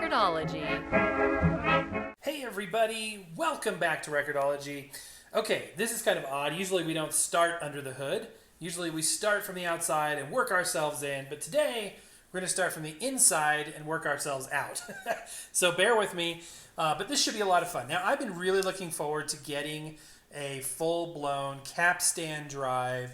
Record-ology. Hey everybody, welcome back to Record-ology. Okay, this is kind of odd. Usually we don't start under the hood. Usually we start from the outside and work ourselves in, but today we're going to start from the inside and work ourselves out. So bear with me, but this should be a lot of fun. Now, I've been really looking forward to getting a full-blown capstan drive,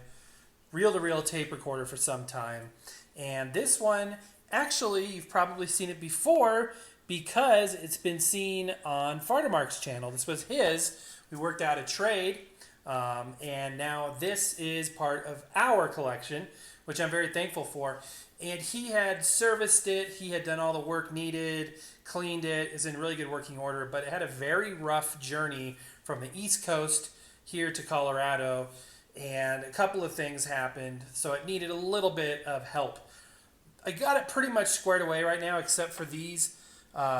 reel-to-reel tape recorder for some time. And this one, actually, you've probably seen it before because it's been seen on Fardamark's channel. This was his. We worked out a trade, and now this is part of our collection, which I'm very thankful for. And he had serviced it. He had done all the work needed, cleaned it. It's in really good working order, but it had a very rough journey from the East Coast here to Colorado, and a couple of things happened, so it needed a little bit of help. I got it pretty much squared away right now, except for these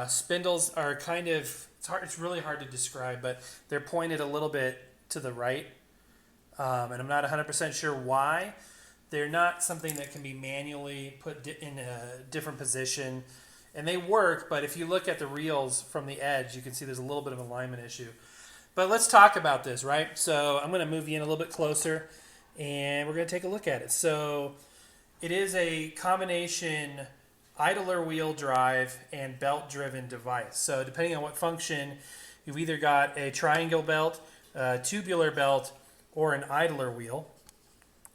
spindles are kind of, it's really hard to describe, but they're pointed a little bit to the right, and I'm not 100% sure why. They're not something that can be manually put in a different position, and they work, but if you look at the reels from the edge, you can see there's a little bit of an alignment issue. But let's talk about this, right? So I'm going to move you in a little bit closer, and we're going to take a look at it. So it is a combination idler wheel drive and belt-driven device. So depending on what function, you've either got a triangle belt, a tubular belt, or an idler wheel.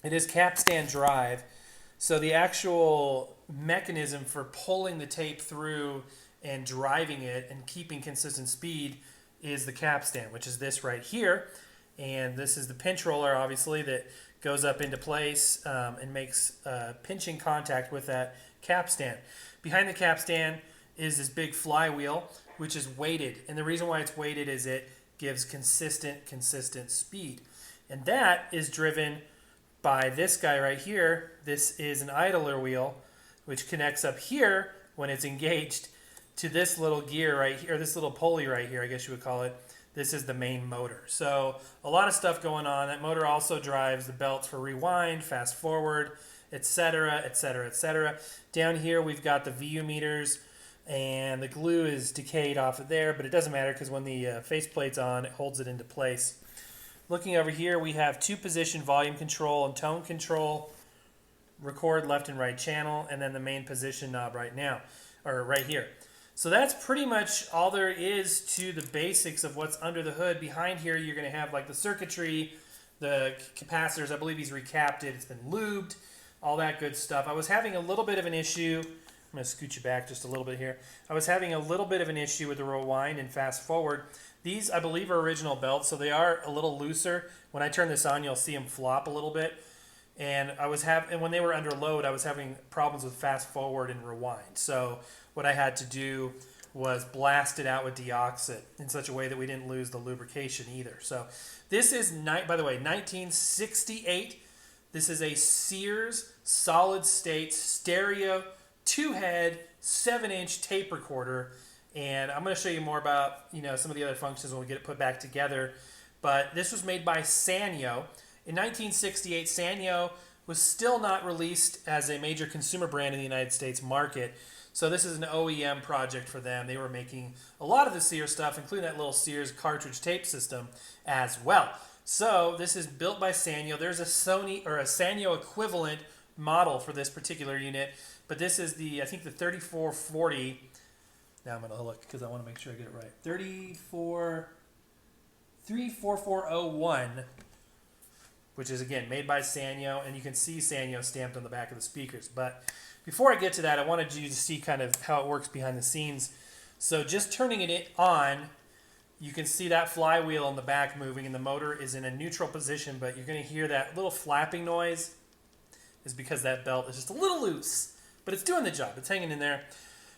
It is capstan drive, so the actual mechanism for pulling the tape through and driving it and keeping consistent speed is the capstan, which is this right here. And this is the pinch roller, obviously, that goes up into place and makes pinching contact with that capstan. Behind the capstan is this big flywheel, which is weighted. And the reason why it's weighted is it gives consistent speed. And that is driven by this guy right here. This is an idler wheel, which connects up here when it's engaged to this little gear right here, this little pulley right here, I guess you would call it. This is the main motor. So a lot of stuff going on. That motor also drives the belts for rewind, fast forward, etc., etc., etc. Down here we've got the VU meters, and the glue is decayed off of there, but it doesn't matter because when the faceplate's on, it holds it into place. Looking over here, we have 2-position volume control and tone control, record left and right channel, and then the main position knob right here. So that's pretty much all there is to the basics of what's under the hood. Behind here, you're going to have like the circuitry, the capacitors. I believe he's recapped it. It's been lubed, all that good stuff. I was having a little bit of an issue. I'm going to scoot you back just a little bit here. I was having a little bit of an issue with the rewind and fast forward. These, I believe, are original belts, so they are a little looser. When I turn this on, you'll see them flop a little bit. And when they were under load, I was having problems with fast forward and rewind. So what I had to do was blast it out with deoxit in such a way that we didn't lose the lubrication either. So this is, by the way, 1968. This is a Sears solid-state stereo 2-head 7-inch tape recorder. And I'm going to show you more about some of the other functions when we get it put back together. But this was made by Sanyo. In 1968, Sanyo was still not released as a major consumer brand in the United States market. So this is an OEM project for them. They were making a lot of the Sears stuff, including that little Sears cartridge tape system as well. So this is built by Sanyo. There's a Sanyo equivalent model for this particular unit, but this is I think the 3440. Now I'm going to look because I want to make sure I get it right. 34401, which is, again, made by Sanyo, and you can see Sanyo stamped on the back of the speakers. But before I get to that, I wanted you to see kind of how it works behind the scenes. So just turning it on, you can see that flywheel on the back moving, and the motor is in a neutral position, but you're going to hear that little flapping noise is because that belt is just a little loose. But it's doing the job. It's hanging in there.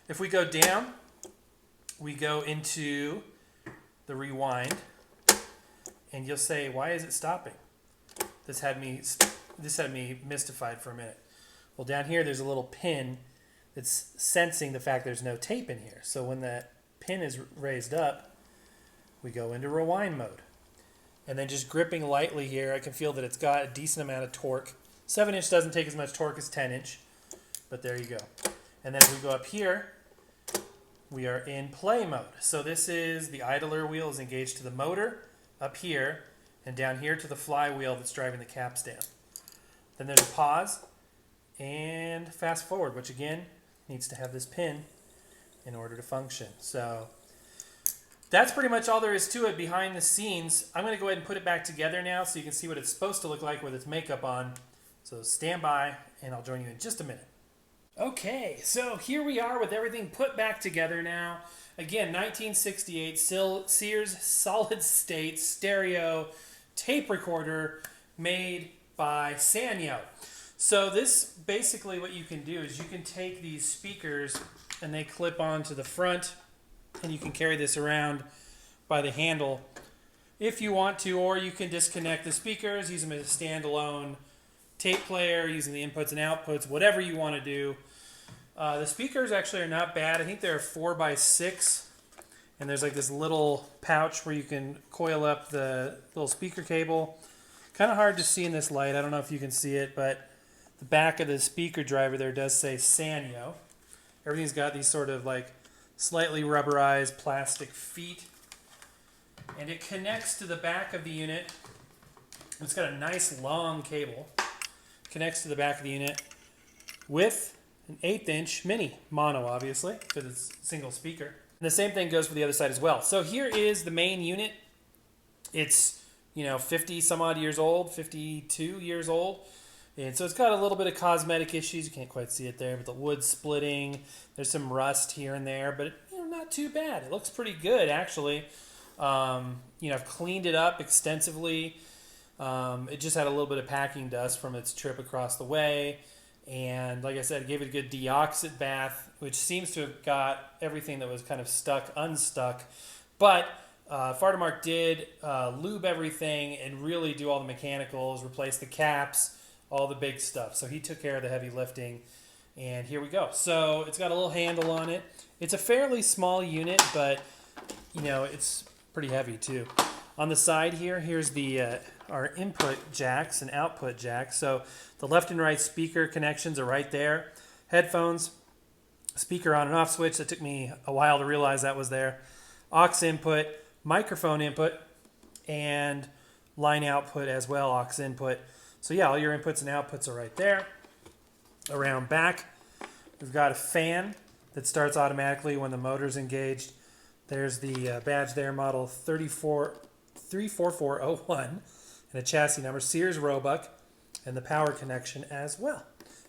If we go down, we go into the rewind, and you'll say, why is it stopping? This had me mystified for a minute. Well, down here there's a little pin that's sensing the fact there's no tape in here. So when that pin is raised up, we go into rewind mode. And then just gripping lightly here, I can feel that it's got a decent amount of torque. 7-inch doesn't take as much torque as 10-inch, but there you go. And then if we go up here, we are in play mode. So this is the idler wheel is engaged to the motor up here and down here to the flywheel that's driving the capstan. Then there's a pause and fast forward, which again needs to have this pin in order to function. So that's pretty much all there is to it behind the scenes. I'm going to go ahead and put it back together now so you can see what it's supposed to look like with its makeup on. So stand by and I'll join you in just a minute. Okay, so here we are with everything put back together now. Again, 1968 Sears solid state stereo tape recorder made by Sanyo. So this basically what you can do is you can take these speakers and they clip onto the front and you can carry this around by the handle if you want to, or you can disconnect the speakers, use them as a standalone tape player, using the inputs and outputs, whatever you want to do. The speakers actually are not bad. I think they're 4x6, and there's like this little pouch where you can coil up the little speaker cable. Kind of hard to see in this light. I don't know if you can see it, but the back of the speaker driver there does say Sanyo. Everything's got these sort of like slightly rubberized plastic feet, and it connects to the back of the unit. It's got a nice long cable. Connects to the back of the unit with an 1/8" mini mono, obviously, because it's a single speaker. And the same thing goes for the other side as well. So here is the main unit. It's 50 some odd years old, 52 years old. And so it's got a little bit of cosmetic issues. You can't quite see it there, but the wood splitting. There's some rust here and there, but not too bad. It looks pretty good, actually. I've cleaned it up extensively. It just had a little bit of packing dust from its trip across the way. And like I said, gave it a good deoxit bath, which seems to have got everything that was kind of stuck unstuck. But Fardamark did lube everything and really do all the mechanicals, replace the caps, all the big stuff. So he took care of the heavy lifting. And here we go. So it's got a little handle on it. It's a fairly small unit, but it's pretty heavy too. On the side here, here's the our input jacks and output jacks. So the left and right speaker connections are right there. Headphones, speaker on and off switch. That took me a while to realize that was there. Aux input, microphone input, and line output as well, aux input. So yeah, all your inputs and outputs are right there. Around back, we've got a fan that starts automatically when the motor's engaged. There's the badge there, model 34401, and a chassis number, Sears Roebuck, and the power connection as well.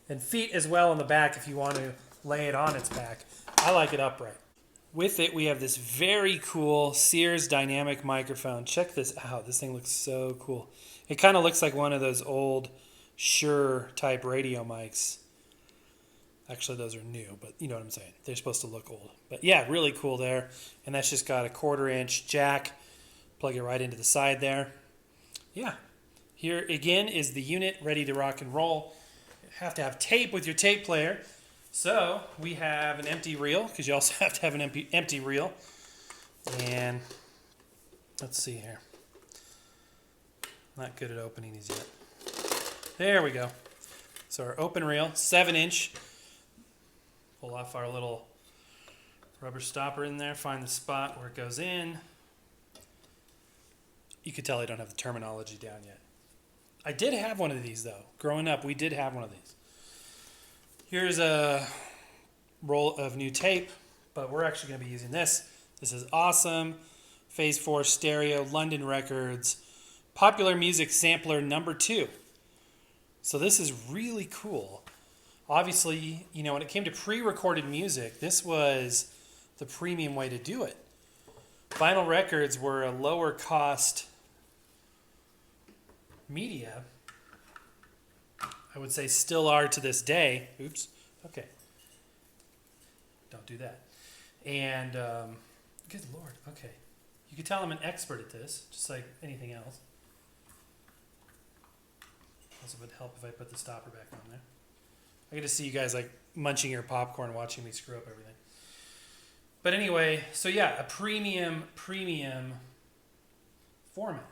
And feet as well on the back if you want to lay it on its back. I like it upright. With it, we have this very cool Sears dynamic microphone. Check this out. This thing looks so cool. It kind of looks like one of those old Shure type radio mics. Actually, those are new, but you know what I'm saying. They're supposed to look old. But yeah, really cool there. And that's just got a 1/4" jack. Plug it right into the side there. Yeah. Here again is the unit ready to rock and roll. You have to have tape with your tape player. So we have an empty reel, because you also have to have an empty reel. And let's see here. Not good at opening these yet. There we go. So our open reel, 7". Pull off our little rubber stopper in there, find the spot where it goes in. You could tell I don't have the terminology down yet. I did have one of these, though. Growing up, we did have one of these. Here's a roll of new tape, but we're actually going to be using this. This is awesome. Phase 4 stereo, London Records, Popular Music Sampler number 2. So this is really cool. Obviously, when it came to pre-recorded music, this was the premium way to do it. Vinyl records were a lower cost media. I would say still are to this day. Oops. Okay. Don't do that. And, good Lord. Okay. You can tell I'm an expert at this, just like anything else. Also would help if I put the stopper back on there. I get to see you guys like munching your popcorn, watching me screw up everything. But anyway, so yeah, a premium format.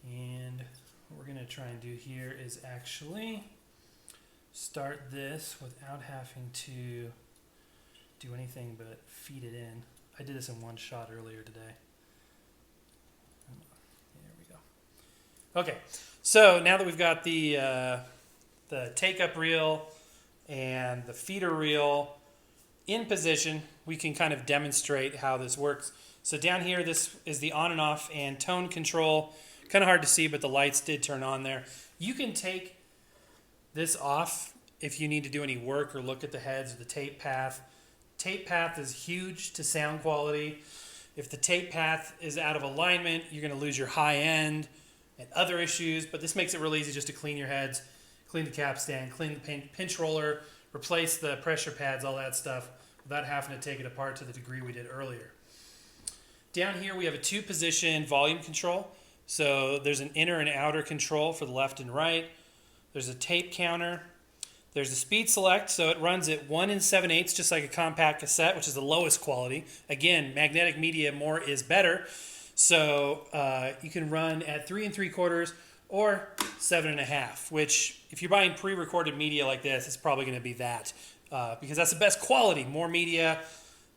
And what we're going to try and do here is actually start this without having to do anything but feed it in. I did this in one shot earlier today. There we go. Okay, so now that we've got the take-up reel and the feeder reel in position, we can kind of demonstrate how this works. So down here, this is the on and off and tone control. Kind of hard to see, but the lights did turn on there. You can take this off if you need to do any work or look at the heads or the tape path. Tape path is huge to sound quality. If the tape path is out of alignment, you're going to lose your high end and other issues, but this makes it real easy just to clean your heads, clean the cap stand, clean the pinch roller, replace the pressure pads, all that stuff, without having to take it apart to the degree we did earlier. Down here we have a 2-position volume control. So there's an inner and outer control for the left and right. There's a tape counter. There's a speed select, so it runs at 1 7/8, just like a compact cassette, which is the lowest quality. Again, magnetic media, more is better. So you can run at 3 3/4 or 7.5, which if you're buying pre-recorded media like this, it's probably going to be that because that's the best quality. More media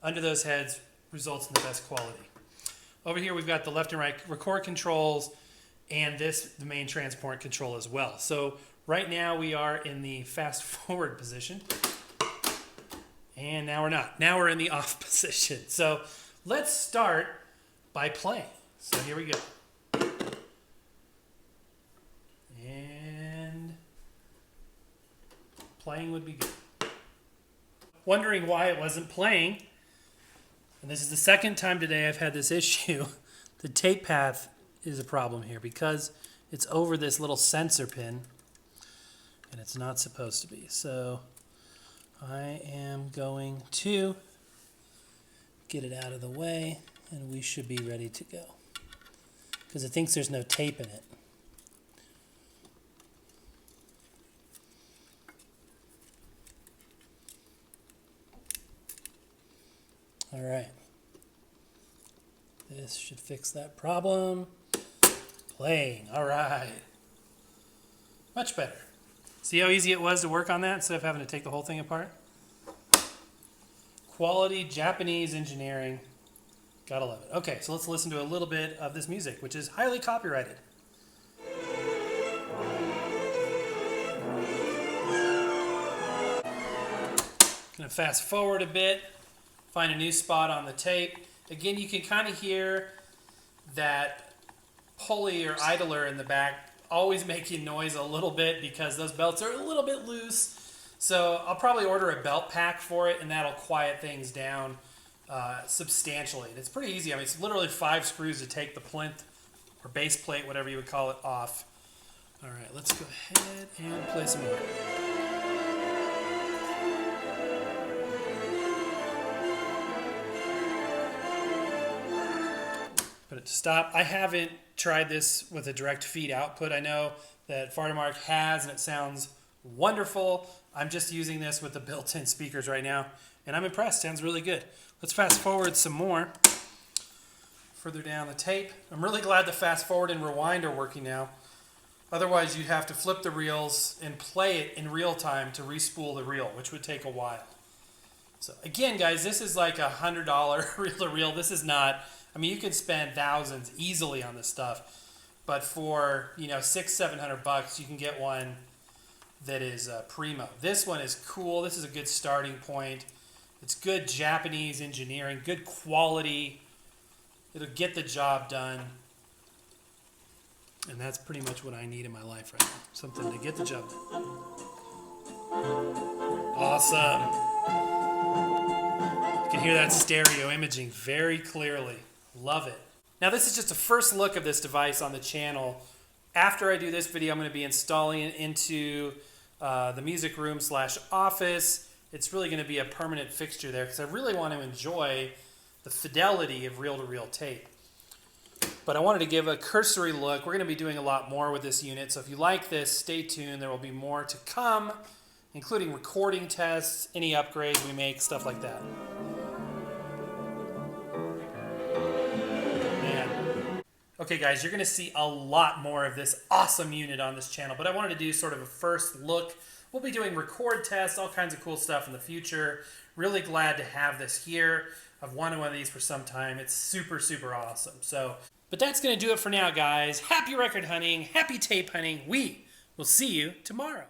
under those heads results in the best quality. Over here we've got the left and right record controls and the main transport control as well. So right now we are in the fast forward position. And now we're not. Now we're in the off position. So let's start by playing. So here we go. And playing would be good. Wondering why it wasn't playing. And this is the second time today I've had this issue. The tape path is a problem here because it's over this little sensor pin and it's not supposed to be. So I am going to get it out of the way and we should be ready to go because it thinks there's no tape in it. All right. This should fix that problem. Playing. All right. Much better. See how easy it was to work on that instead of having to take the whole thing apart? Quality Japanese engineering. Gotta love it. Okay, so let's listen to a little bit of this music, which is highly copyrighted. Gonna fast forward a bit. Find a new spot on the tape. Again, you can kind of hear that pulley or idler in the back always making noise a little bit because those belts are a little bit loose. So I'll probably order a belt pack for it and that'll quiet things down substantially. It's pretty easy. I mean, it's literally 5 screws to take the plinth or base plate, whatever you would call it, off. All right, let's go ahead and play some more. Put it to stop. I haven't tried this with a direct feed output. I know that Fardamark has, and it sounds wonderful. I'm just using this with the built-in speakers right now, and I'm impressed. Sounds really good. Let's fast forward some more. Further down the tape. I'm really glad the fast forward and rewind are working now. Otherwise, you'd have to flip the reels and play it in real time to respool the reel, which would take a while. So again, guys, this is like $100 reel-to-reel. This is not... I mean, you can spend thousands easily on this stuff, but for, you know, $600-700, you can get one that is primo. This one is cool. This is a good starting point. It's good Japanese engineering, good quality. It'll get the job done, and that's pretty much what I need in my life right now. Something to get the job done. Awesome. You can hear that stereo imaging very clearly. Love it. Now this is just a first look of this device on the channel. After I do this video, I'm going to be installing it into the music room / office. It's really going to be a permanent fixture there because I really want to enjoy the fidelity of reel-to-reel tape. But I wanted to give a cursory look. We're going to be doing a lot more with this unit, so if you like this, stay tuned. There will be more to come, including recording tests, any upgrades we make, stuff like that. Okay guys, you're going to see a lot more of this awesome unit on this channel, but I wanted to do sort of a first look. We'll be doing record tests, all kinds of cool stuff in the future. Really glad to have this here. I've wanted one of these for some time. It's super, super awesome. But that's going to do it for now, guys. Happy record hunting, happy tape hunting. We will see you tomorrow.